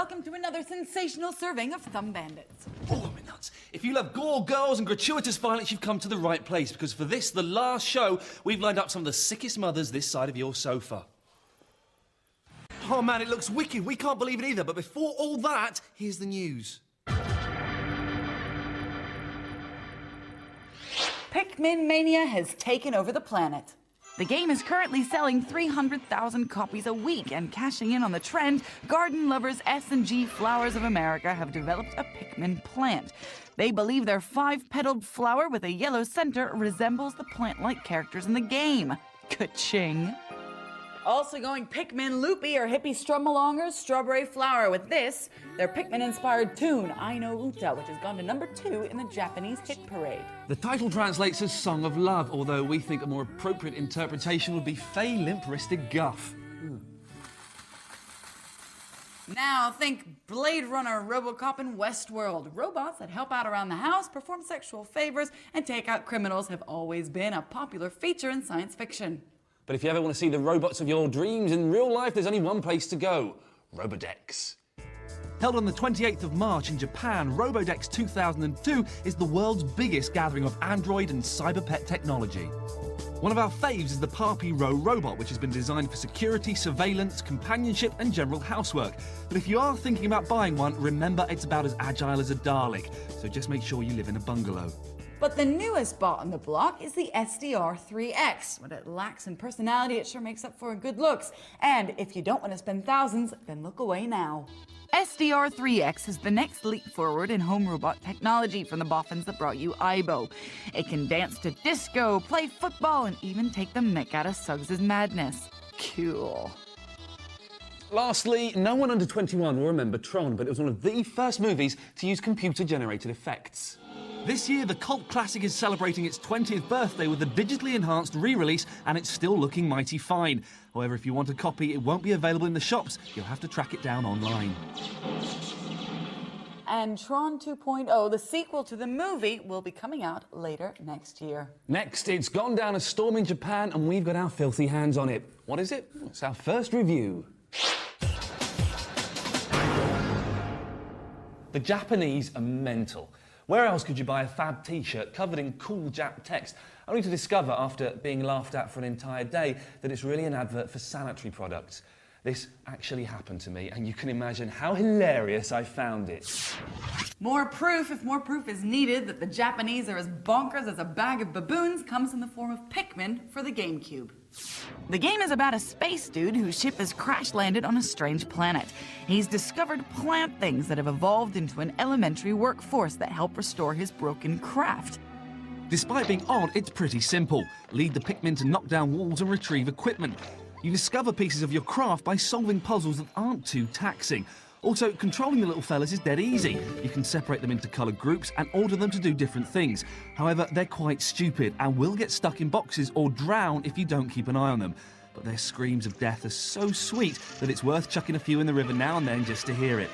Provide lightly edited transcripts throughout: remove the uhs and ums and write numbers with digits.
welcome to another sensational serving of Thumb Bandits. Oh, I'm nuts. If you love gore, girls and gratuitous violence, you've come to the right place, because for this, the last show, we've lined up some of the sickest mothers this side of your sofa. Oh man, it looks wicked. We can't believe it either, but before all that, here's the news. Pikmin mania has taken over the planet. The game is currently selling 300,000 copies a week, and cashing in on the trend, garden lovers S&G Flowers of America have developed a Pikmin plant. They believe their 5-petaled flower with a yellow center resembles the plant-like characters in the game. Ka-ching! Also going Pikmin loopy are hippie strum-alongers Strawberry Flower with this, their Pikmin-inspired tune, I No Uta, which has gone to #2 in the Japanese hit parade. The title translates as Song of Love, although we think a more appropriate interpretation would be Fey Limp-Wristed Guff. Now think Blade Runner, Robocop, and Westworld. Robots that help out around the house, perform sexual favors, and take out criminals have always been a popular feature in science fiction. But if you ever want to see the robots of your dreams in real life, there's only one place to go: Robodex. Held on the 28th of March in Japan, Robodex 2002 is the world's biggest gathering of android and cyber pet technology. One of our faves is the Papi Row robot, which has been designed for security, surveillance, companionship and general housework. But if you are thinking about buying one, remember it's about as agile as a Dalek, so just make sure you live in a bungalow. But the newest bot on the block is the SDR3X. What it lacks in personality, it sure makes up for in good looks. And if you don't want to spend thousands, then look away now. SDR3X is the next leap forward in home robot technology from the boffins that brought you Aibo. It can dance to disco, play football, and even take the mick out of Suggs' madness. Cool. Lastly, no one under 21 will remember Tron, but it was one of the first movies to use computer-generated effects. This year, the cult classic is celebrating its 20th birthday with a digitally enhanced re-release, and it's still looking mighty fine. However, if you want a copy, it won't be available in the shops. You'll have to track it down online. And Tron 2.0, the sequel to the movie, will be coming out later next year. Next, it's gone down a storm in Japan, and we've got our filthy hands on it. What is it? It's our first review. The Japanese are mental. Where else could you buy a fab t-shirt covered in cool Jap text, only to discover, after being laughed at for an entire day, that it's really an advert for sanitary products? This actually happened to me, and you can imagine how hilarious I found it. More proof, if more proof is needed, that the Japanese are as bonkers as a bag of baboons, comes in the form of Pikmin for the GameCube. The game is about a space dude whose ship has crash-landed on a strange planet. He's discovered plant things that have evolved into an elementary workforce that help restore his broken craft. Despite being odd, it's pretty simple. Lead the Pikmin to knock down walls and retrieve equipment. You discover pieces of your craft by solving puzzles that aren't too taxing. Also, controlling the little fellas is dead easy. You can separate them into coloured groups and order them to do different things. However, they're quite stupid and will get stuck in boxes or drown if you don't keep an eye on them. But their screams of death are so sweet that it's worth chucking a few in the river now and then just to hear it.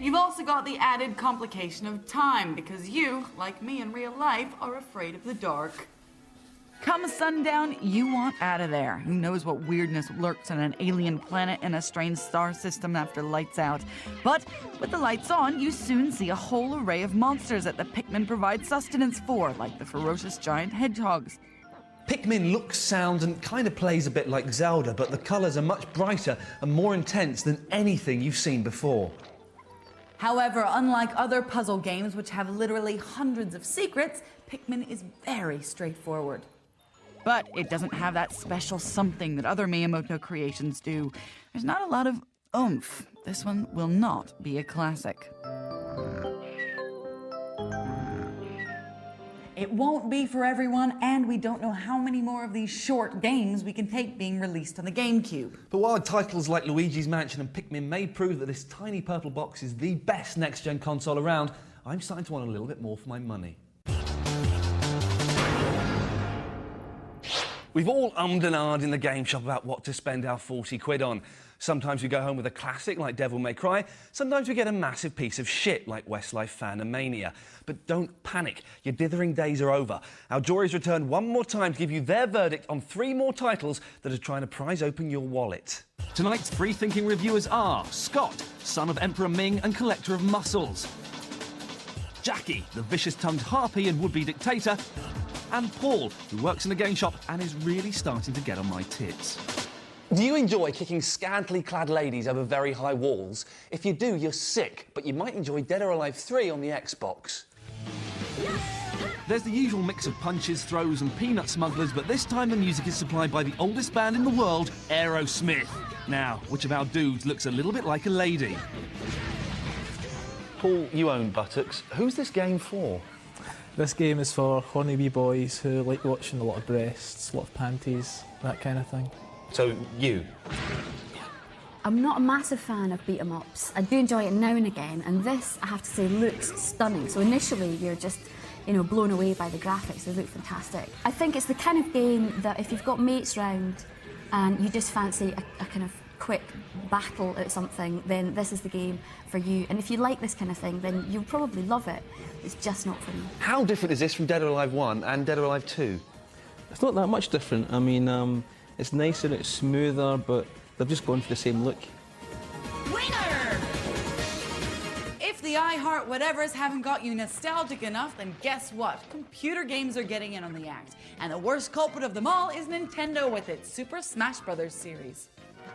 You've also got the added complication of time, because you, like me in real life, are afraid of the dark. Come sundown, you want out of there. Who knows what weirdness lurks on an alien planet in a strange star system after lights out. But with the lights on, you soon see a whole array of monsters that the Pikmin provide sustenance for, like the ferocious giant hedgehogs. Pikmin looks, sounds and kind of plays a bit like Zelda, but the colours are much brighter and more intense than anything you've seen before. However, unlike other puzzle games which have literally hundreds of secrets, Pikmin is very straightforward. But it doesn't have that special something that other Miyamoto creations do. There's not a lot of oomph. This one will not be a classic. It won't be for everyone, and we don't know how many more of these short games we can take being released on the GameCube. But while titles like Luigi's Mansion and Pikmin may prove that this tiny purple box is the best next-gen console around, I'm starting to want a little bit more for my money. We've all ummed and ahed in the game shop about what to spend our 40 quid on. Sometimes we go home with a classic like Devil May Cry, sometimes we get a massive piece of shit like Westlife Phantomania. But don't panic, your dithering days are over. Our jury's returned one more time to give you their verdict on 3 more titles that are trying to prise open your wallet. Tonight's free-thinking reviewers are Scott, son of Emperor Ming and collector of muscles, Jackie, the vicious-tongued harpy and would-be dictator, and Paul, who works in a game shop and is really starting to get on my tits. Do you enjoy kicking scantily clad ladies over very high walls? If you do, you're sick, but you might enjoy Dead or Alive 3 on the Xbox. There's the usual mix of punches, throws and peanut smugglers, but this time the music is supplied by the oldest band in the world, Aerosmith. Now, which of our dudes looks a little bit like a lady? Paul, you own buttocks. Who's this game for? This game is for horny wee boys who like watching a lot of breasts, a lot of panties, that kind of thing. So, you? I'm not a massive fan of beat-em-ups. I do enjoy it now and again, and this, I have to say, looks stunning. So initially, you're just, you know, blown away by the graphics. They look fantastic. I think it's the kind of game that if you've got mates round and you just fancy a kind of quick battle at something, then this is the game for you. And if you like this kind of thing, then you'll probably love it. It's just not for me. How different is this from Dead or Alive 1 and Dead or Alive 2? It's not that much different. I mean, it's nicer, it's smoother, but they've just gone for the same look. Winner! If the I Heart Whatevers haven't got you nostalgic enough, then guess what? Computer games are getting in on the act. And the worst culprit of them all is Nintendo with its Super Smash Bros. Series.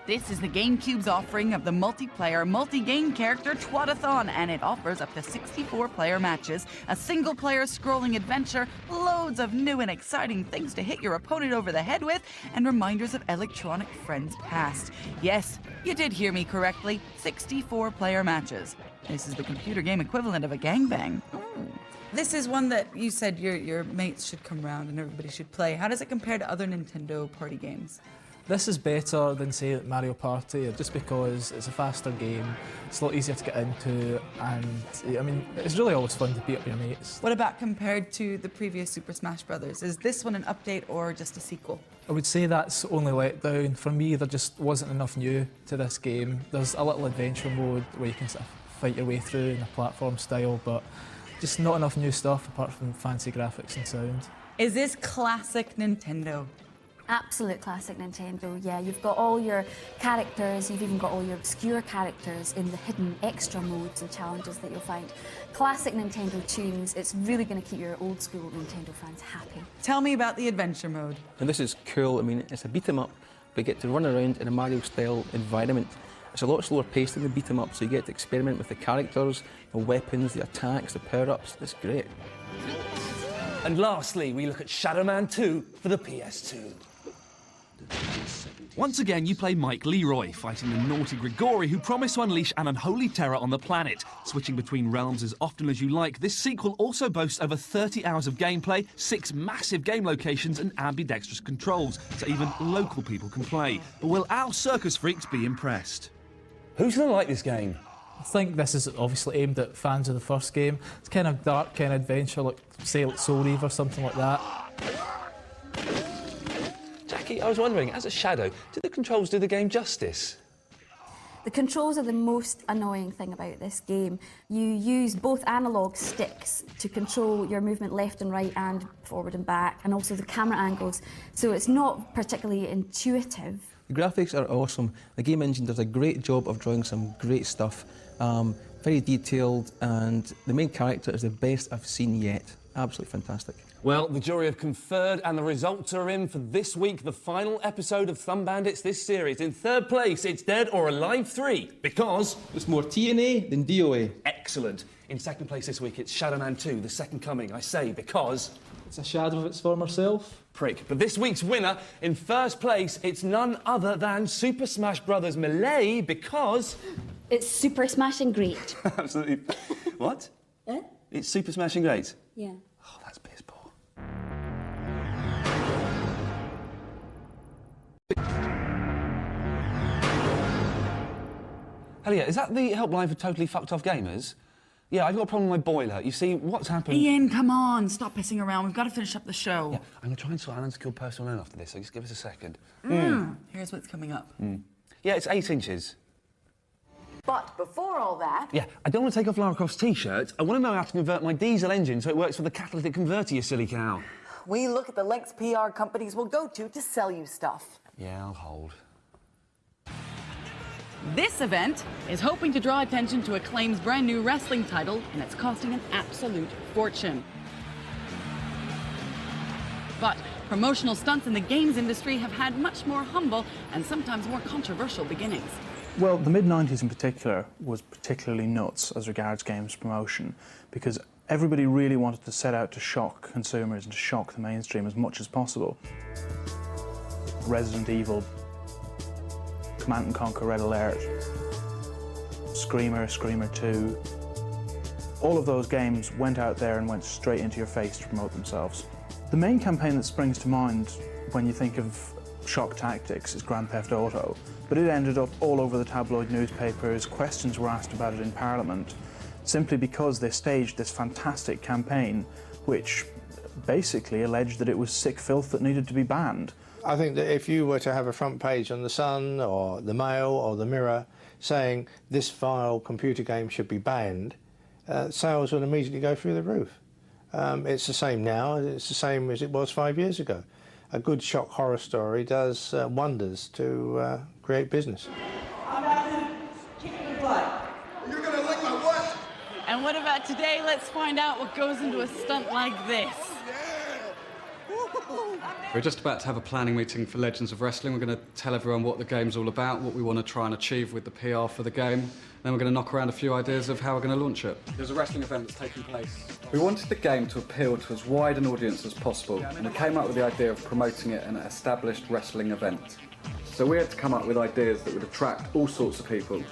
This is the GameCube's offering of the multiplayer, multi-game character Twatathon, and it offers up to 64-player matches, a single-player scrolling adventure, loads of new and exciting things to hit your opponent over the head with, and reminders of electronic friends past. Yes, you did hear me correctly, 64-player matches. This is the computer game equivalent of a gangbang. This is one that you said your mates should come round and everybody should play. How does it compare to other Nintendo party games? This is better than, say, Mario Party, just because it's a faster game, it's a lot easier to get into, and, I mean, it's really always fun to beat up your mates. What about compared to the previous Super Smash Bros.? Is this one an update or just a sequel? I would say that's only let down. For me, there just wasn't enough new to this game. There's a little adventure mode where you can sort of fight your way through in a platform style, but just not enough new stuff apart from fancy graphics and sound. Is this classic Nintendo? Absolute classic Nintendo, yeah. You've got all your characters, you've even got all your obscure characters in the hidden extra modes and challenges that you'll find. Classic Nintendo tunes, it's really going to keep your old school Nintendo fans happy. Tell me about the adventure mode. And this is cool. I mean, it's a beat-em-up, but you get to run around in a Mario-style environment. It's a lot slower paced than the beat-em-up, so you get to experiment with the characters, the weapons, the attacks, the power-ups. It's great. And lastly, we look at Shadow Man 2 for the PS2. Once again, you play Mike Leroy, fighting the naughty Grigori who promise to unleash an unholy terror on the planet. Switching between realms as often as you like, this sequel also boasts over 30 hours of gameplay, 6 massive game locations and ambidextrous controls, so even local people can play. But will our circus freaks be impressed? Who's going to like this game? I think this is obviously aimed at fans of the first game. It's kind of dark, kind of adventure, like, say, like Soul Reaver or something like that. Jackie, I was wondering, as a Shadow, do the controls do the game justice? The controls are the most annoying thing about this game. You use both analog sticks to control your movement left and right and forward and back, and also the camera angles, so it's not particularly intuitive. The graphics are awesome. The game engine does a great job of drawing some great stuff. Very detailed, and the main character is the best I've seen yet. Absolutely fantastic. Well, the jury have conferred and the results are in for this week, the final episode of Thumb Bandits this series. In third place, it's Dead or Alive 3, because... It's more TNA than DOA. Excellent. In second place this week, it's Shadow Man 2, The Second Coming, I say, because... It's a shadow of its former self. Prick. But this week's winner, in first place, it's none other than Super Smash Bros. Melee, because... It's super smashing great. Absolutely. What? Eh? It's Super Smashing Great? Yeah. Oh, that's piss poor. Elliot, is that the helpline for totally fucked off gamers? Yeah, I've got a problem with my boiler. You see, what's happened... Ian, come on, stop pissing around. We've got to finish up the show. Yeah, I'm going to try and sort an unsecured personal loan after this, so just give us a second. Here's what's coming up. Yeah, it's 8 inches. But before all that... Yeah, I don't want to take off Lara Croft's T-shirt. I want to know how to convert my diesel engine so it works for the catalytic converter, you silly cow. We look at the lengths PR companies will go to sell you stuff. Yeah, I'll hold. This event is hoping to draw attention to Acclaim's brand new wrestling title, and it's costing an absolute fortune. But promotional stunts in the games industry have had much more humble and sometimes more controversial beginnings. Well, the mid-90s in particular was particularly nuts as regards games promotion, because everybody really wanted to set out to shock consumers and to shock the mainstream as much as possible. Resident Evil, Command & Conquer Red Alert, Screamer, Screamer 2. All of those games went out there and went straight into your face to promote themselves. The main campaign that springs to mind when you think of shock tactics is Grand Theft Auto, but it ended up all over the tabloid newspapers. Questions were asked about it in Parliament, simply because they staged this fantastic campaign which basically alleged that it was sick filth that needed to be banned. I think that if you were to have a front page on The Sun or The Mail or The Mirror saying this vile computer game should be banned, sales would immediately go through the roof. It's the same now, it's the same as it was 5 years ago. A good shock horror story does wonders to create business. I'm out to kick your butt. You're gonna lick my what? And what about today? Let's find out what goes into a stunt like this. We're just about to have a planning meeting for Legends of Wrestling. We're going to tell everyone what the game's all about, what we want to try and achieve with the PR for the game. Then we're going to knock around a few ideas of how we're going to launch it. There's a wrestling event that's taking place. We wanted the game to appeal to as wide an audience as possible, and we came up with the idea of promoting it in an established wrestling event. So we had to come up with ideas that would attract all sorts of people.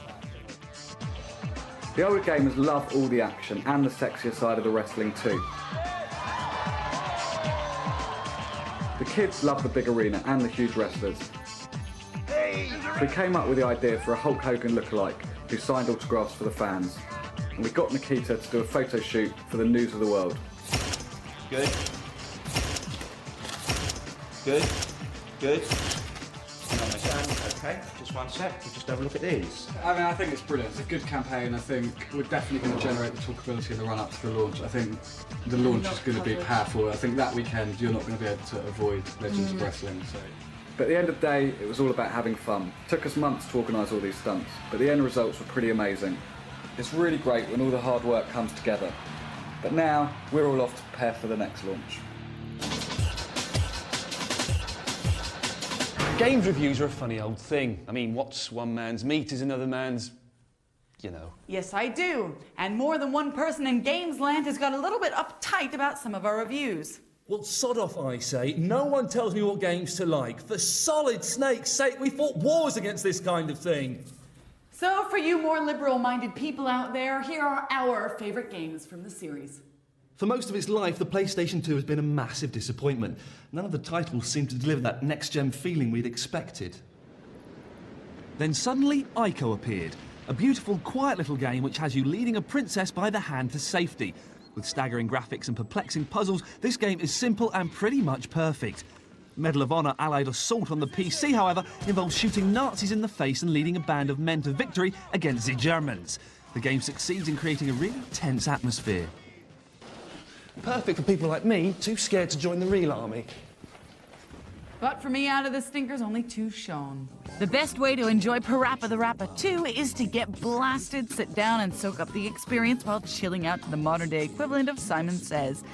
The older gamers love all the action and the sexier side of the wrestling too. The kids love the big arena and the huge wrestlers. So we came up with the idea for a Hulk Hogan lookalike who signed autographs for the fans. And we got Nikita to do a photo shoot for the News of the World. Good. Good. Good. Okay, just one sec, we'll just have a look at these. I mean, I think it's brilliant. It's a good campaign. I think we're definitely going to generate the talkability in the run-up to the launch. I think the launch is going to be powerful. I think that weekend you're not going to be able to avoid Legends of Wrestling. So. But at the end of the day, it was all about having fun. It took us months to organise all these stunts, but the end results were pretty amazing. It's really great when all the hard work comes together. But now, we're all off to prepare for the next launch. Games reviews are a funny old thing. I mean, what's one man's meat is another man's, you know. Yes, I do. And more than one person in Gamesland has got a little bit uptight about some of our reviews. Well, sod off, I say. No one tells me what games to like. For solid snake's sake, we fought wars against this kind of thing. So, for you more liberal-minded people out there, here are our favourite games from the series. For most of its life, the PlayStation 2 has been a massive disappointment. None of the titles seem to deliver that next-gen feeling we'd expected. Then suddenly, Ico appeared. A beautiful, quiet little game which has you leading a princess by the hand to safety. With staggering graphics and perplexing puzzles, this game is simple and pretty much perfect. Medal of Honor Allied Assault on the PC, however, involves shooting Nazis in the face and leading a band of men to victory against the Germans. The game succeeds in creating a really tense atmosphere. Perfect for people like me, too scared to join the real army. But for me, out of the stinkers, only two shone. The best way to enjoy Parappa the Rapper 2 is to get blasted, sit down and soak up the experience while chilling out to the modern-day equivalent of Simon Says.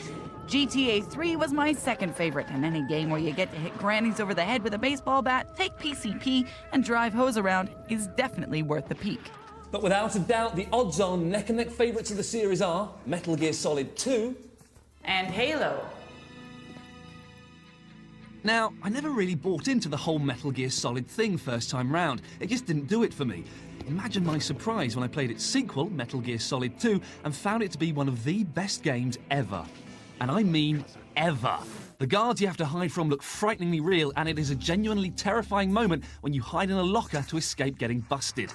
GTA 3 was my second favorite, and any game where you get to hit grannies over the head with a baseball bat, take PCP, and drive hoes around is definitely worth the peak. But without a doubt, the odds-on neck-and-neck favourites of the series are Metal Gear Solid 2... and Halo. Now, I never really bought into the whole Metal Gear Solid thing first time round. It just didn't do it for me. Imagine my surprise when I played its sequel, Metal Gear Solid 2, and found it to be one of the best games ever. And I mean ever. The guards you have to hide from look frighteningly real, and it is a genuinely terrifying moment when you hide in a locker to escape getting busted.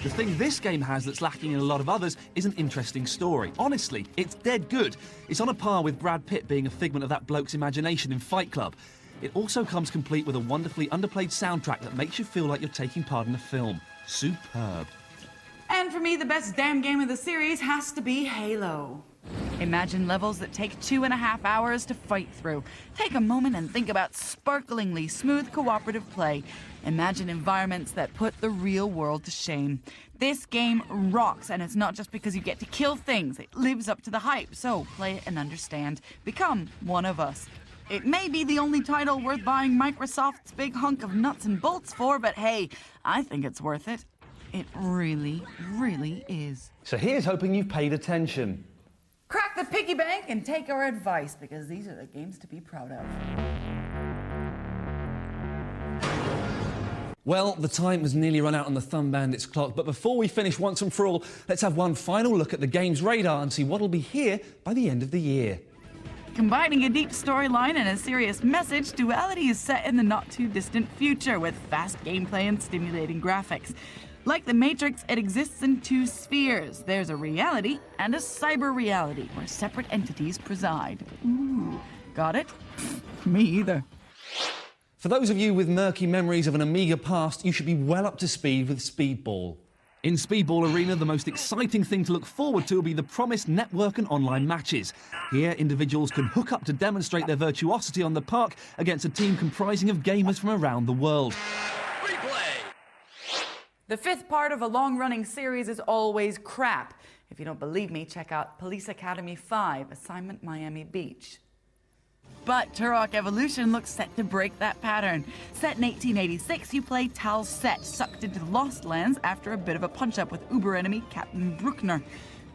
The thing this game has that's lacking in a lot of others is an interesting story. Honestly, it's dead good. It's on a par with Brad Pitt being a figment of that bloke's imagination in Fight Club. It also comes complete with a wonderfully underplayed soundtrack that makes you feel like you're taking part in a film. Superb. And for me, the best damn game of the series has to be Halo. Imagine levels that take 2.5 hours to fight through. Take a moment and think about sparklingly smooth cooperative play. Imagine environments that put the real world to shame. This game rocks, and it's not just because you get to kill things. It lives up to the hype, so play it and understand. Become one of us. It may be the only title worth buying Microsoft's big hunk of nuts and bolts for, but hey, I think it's worth it. It really, really is. So here's hoping you've paid attention. Crack the piggy bank and take our advice, because these are the games to be proud of. Well, the time has nearly run out on the Thumb Bandits clock, but before we finish once and for all, let's have one final look at the game's radar and see what'll be here by the end of the year. Combining a deep storyline and a serious message, Duality is set in the not-too-distant future with fast gameplay and stimulating graphics. Like The Matrix, it exists in two spheres. There's a reality and a cyber reality, where separate entities preside. Ooh, got it? Me either. For those of you with murky memories of an Amiga past, you should be well up to speed with Speedball. In Speedball Arena, the most exciting thing to look forward to will be the promised network and online matches. Here, individuals can hook up to demonstrate their virtuosity on the park against a team comprising of gamers from around the world. The fifth part of a long-running series is always crap. If you don't believe me, check out Police Academy 5, Assignment Miami Beach. But Turok Evolution looks set to break that pattern. Set in 1886, you play Tal Set, sucked into the Lost Lands after a bit of a punch-up with uber-enemy Captain Bruckner.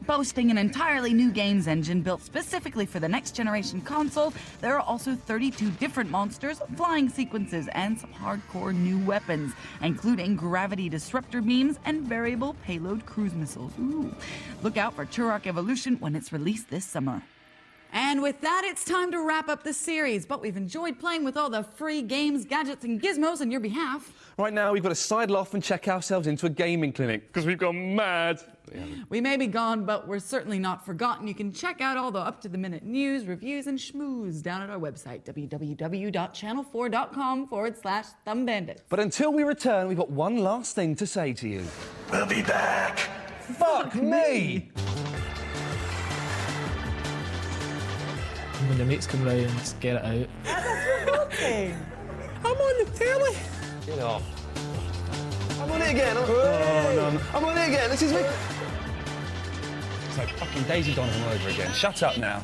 Boasting an entirely new games engine built specifically for the next-generation console, there are also 32 different monsters, flying sequences, and some hardcore new weapons, including gravity disruptor beams and variable payload cruise missiles. Ooh. Look out for Turok Evolution when it's released this summer. And with that, it's time to wrap up the series, but we've enjoyed playing with all the free games, gadgets, and gizmos on your behalf. Right now, we've got to sidle off and check ourselves into a gaming clinic, because we've gone mad. We may be gone, but we're certainly not forgotten. You can check out all the up-to-the-minute news, reviews, and schmooze down at our website, www.channel4.com/thumbandits. But until we return, we've got one last thing to say to you. We'll be back. Fuck me! When your mates come round, get it out. Okay. I'm on the telly. Get off. I'm on it again. Oh, no. I'm on it again. This is me. It's like fucking Daisy Donovan all over again. Shut up now.